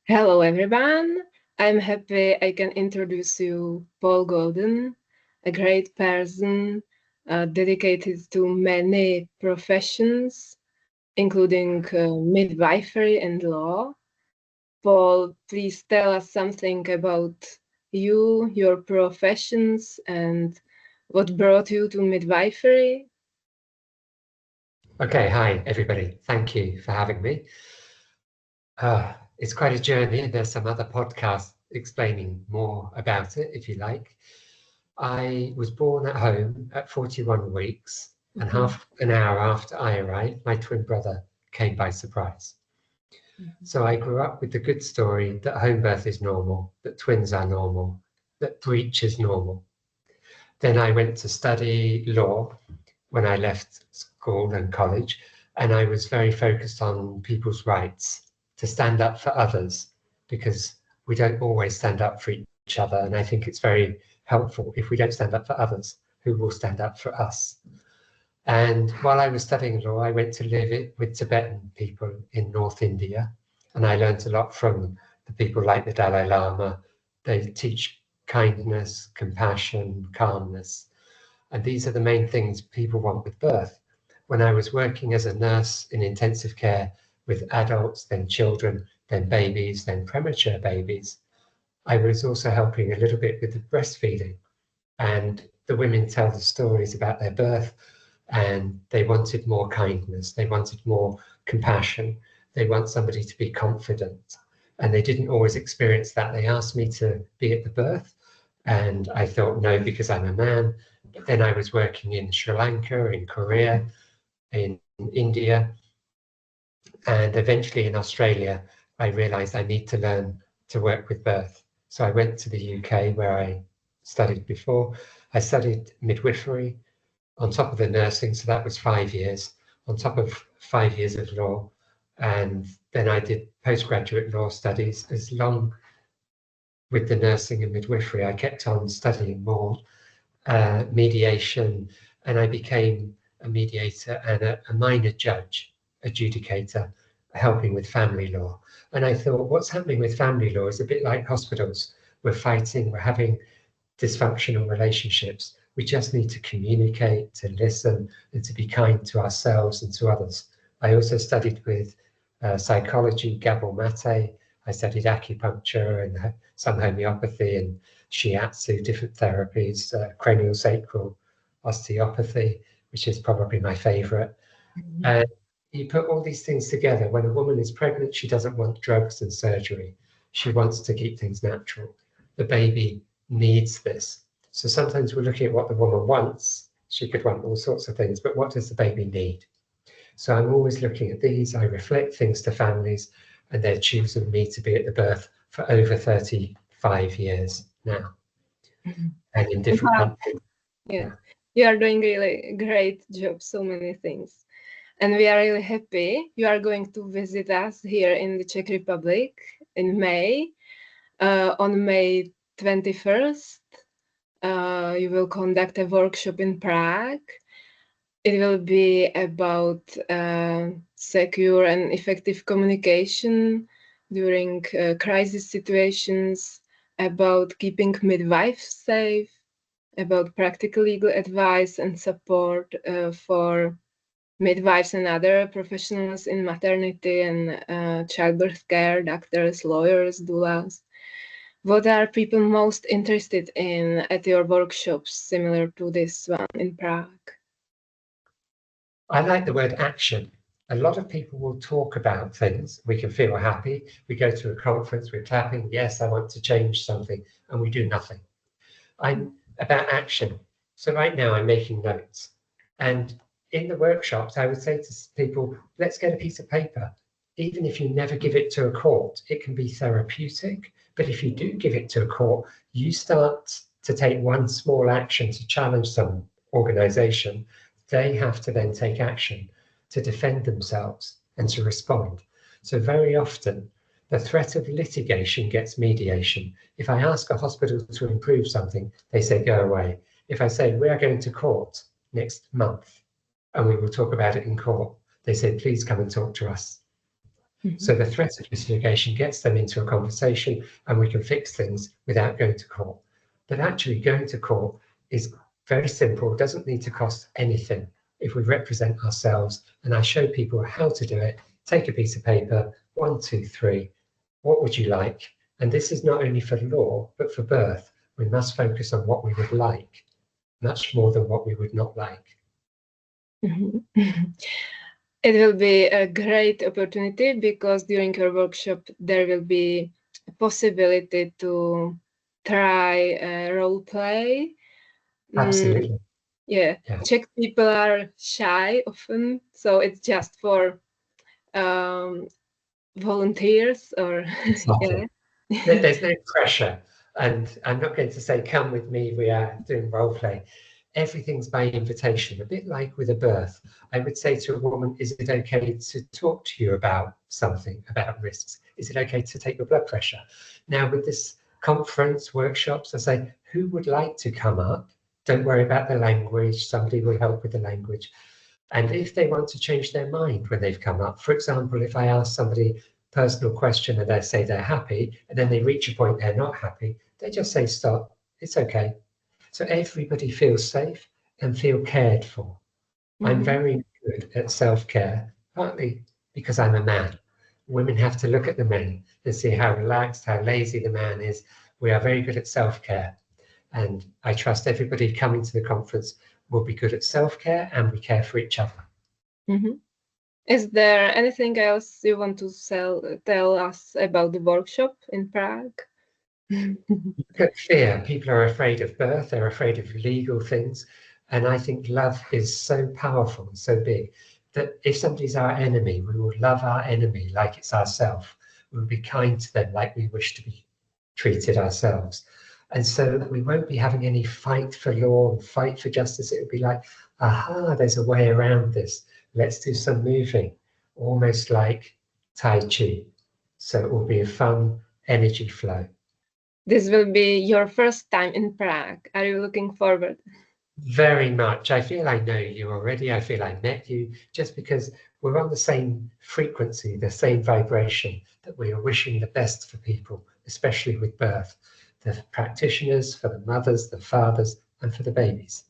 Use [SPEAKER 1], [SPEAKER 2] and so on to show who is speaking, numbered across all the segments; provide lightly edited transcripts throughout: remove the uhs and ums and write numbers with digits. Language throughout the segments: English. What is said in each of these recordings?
[SPEAKER 1] Hello, everyone. I'm happy I can introduce you Paul Golden, a great person dedicated to many professions, including midwifery and law. Paul, please tell us something about you, your professions, and what brought you to midwifery.
[SPEAKER 2] Okay, hi everybody. Thank you for having me. It's quite a journey, and there's some other podcasts explaining more about it if you like. I was born at home at 41 weeks, and half an hour after I arrived, my twin brother came by surprise. So I grew up with the good story that home birth is normal, that twins are normal, that breech is normal. Then I went to study law when I left school and college, and I was very focused on people's rights to stand up for others, because we don't always stand up for each other. And I think it's very helpful if we don't stand up for others, who will stand up for us. And while I was studying law, I went to live with Tibetan people in North India, and I learned a lot from the people like the Dalai Lama. They teach kindness, compassion, calmness. And these are the main things people want with birth. When I was working as a nurse in intensive care with adults, then children, then babies, then premature babies, I was also helping a little bit with the breastfeeding. And the women tell the stories about their birth, and they wanted more kindness, they wanted more compassion, they want somebody to be confident. And they didn't always experience that. They asked me to be at the birth, and I thought no, because I'm a man. But then I was working in Sri Lanka, in Korea, in India, and eventually in Australia, I realized I need to learn to work with birth. So I went to the UK where I studied before. I studied midwifery on top of the nursing, so that was 5 years, on top of 5 years of law. And then I did postgraduate law studies. As long with the nursing and midwifery, I kept on studying more mediation, and I became a mediator and a minor judge, adjudicator, helping with family law. And I thought, what's happening with family law is a bit like hospitals. We're fighting, we're having dysfunctional relationships. We just need to communicate, to listen, and to be kind to ourselves and to others. I also studied with psychology, Gabor Mate. I studied acupuncture and some homeopathy and shiatsu, different therapies, cranial sacral osteopathy, which is probably my favorite. And you put all these things together. When a woman is pregnant, she doesn't want drugs and surgery. She wants to keep things natural. The baby needs this. So sometimes we're looking at what the woman wants. She could want all sorts of things, but what does the baby need? So I'm always looking at these. I reflect things to families, and they're choosing me to be at the birth for over 35 years now, and in different countries.
[SPEAKER 1] Yeah, you are doing really great job, so many things. And we are really happy you are going to visit us here in the Czech Republic in May. On May 21st, you will conduct a workshop in Prague. It will be about secure and effective communication during crisis situations, about keeping midwives safe, about practical legal advice and support for midwives and other professionals in maternity and childbirth care, doctors, lawyers, doulas. What are people most interested in at your workshops, similar to this one in Prague?
[SPEAKER 2] I like the word action. A lot of people will talk about things. We can feel happy. We go to a conference, we're clapping. Yes, I want to change something, and we do nothing. I'm about action. So right now I'm making notes. And in the workshops, I would say to people, let's get a piece of paper. Even if you never give it to a court, it can be therapeutic. But if you do give it to a court, you start to take one small action to challenge some organization. They have to then take action to defend themselves and to respond. So very often, the threat of litigation gets mediation. If I ask a hospital to improve something, they say, go away. If I say, we are going to court next month and we will talk about it in court, they say, please come and talk to us. So the threat of litigation gets them into a conversation and we can fix things without going to court. But actually going to court is very simple, doesn't need to cost anything if we represent ourselves. And I show people how to do it. Take a piece of paper, 1, 2, 3, what would you like? And this is not only for law, but for birth. We must focus on what we would like, much more than what we would not like.
[SPEAKER 1] It will be a great opportunity because during your workshop there will be a possibility to try role play.
[SPEAKER 2] Absolutely.
[SPEAKER 1] Yeah, Czech people are shy often, so it's just for volunteers or
[SPEAKER 2] exactly. There's no pressure, and I'm not going to say come with me, we are doing role play. Everything's by invitation, a bit like with a birth. I would say to a woman, is it okay to talk to you about something, about risks? Is it okay to take your blood pressure? Now with this conference, workshops, I say, who would like to come up? Don't worry about the language, somebody will help with the language. And if they want to change their mind when they've come up, for example, if I ask somebody personal question and they say they're happy, and then they reach a point they're not happy, they just say, stop, it's okay. So everybody feels safe and feel cared for. I'm very good at self-care, partly because I'm a man. Women have to look at the men and see how relaxed, how lazy the man is. We are very good at self-care. And I trust everybody coming to the conference will be good at self-care and we care for each other.
[SPEAKER 1] Is there anything else you want to tell us about the workshop in Prague?
[SPEAKER 2] Look at fear. People are afraid of birth, they're afraid of legal things. And I think love is so powerful and so big that if somebody's our enemy, we will love our enemy like it's ourself. We will be kind to them like we wish to be treated ourselves. And so we won't be having any fight for law and fight for justice. It will be like, aha, there's a way around this. Let's do some moving, almost like Tai Chi. So it will be a fun energy flow.
[SPEAKER 1] This will be your first time in Prague. Are you looking forward?
[SPEAKER 2] Very much. I feel I know you already. I feel I met you just because we're on the same frequency, the same vibration, that we are wishing the best for people, especially with birth, the practitioners, for the mothers, the fathers, and for the babies.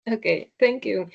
[SPEAKER 1] Okay, thank you.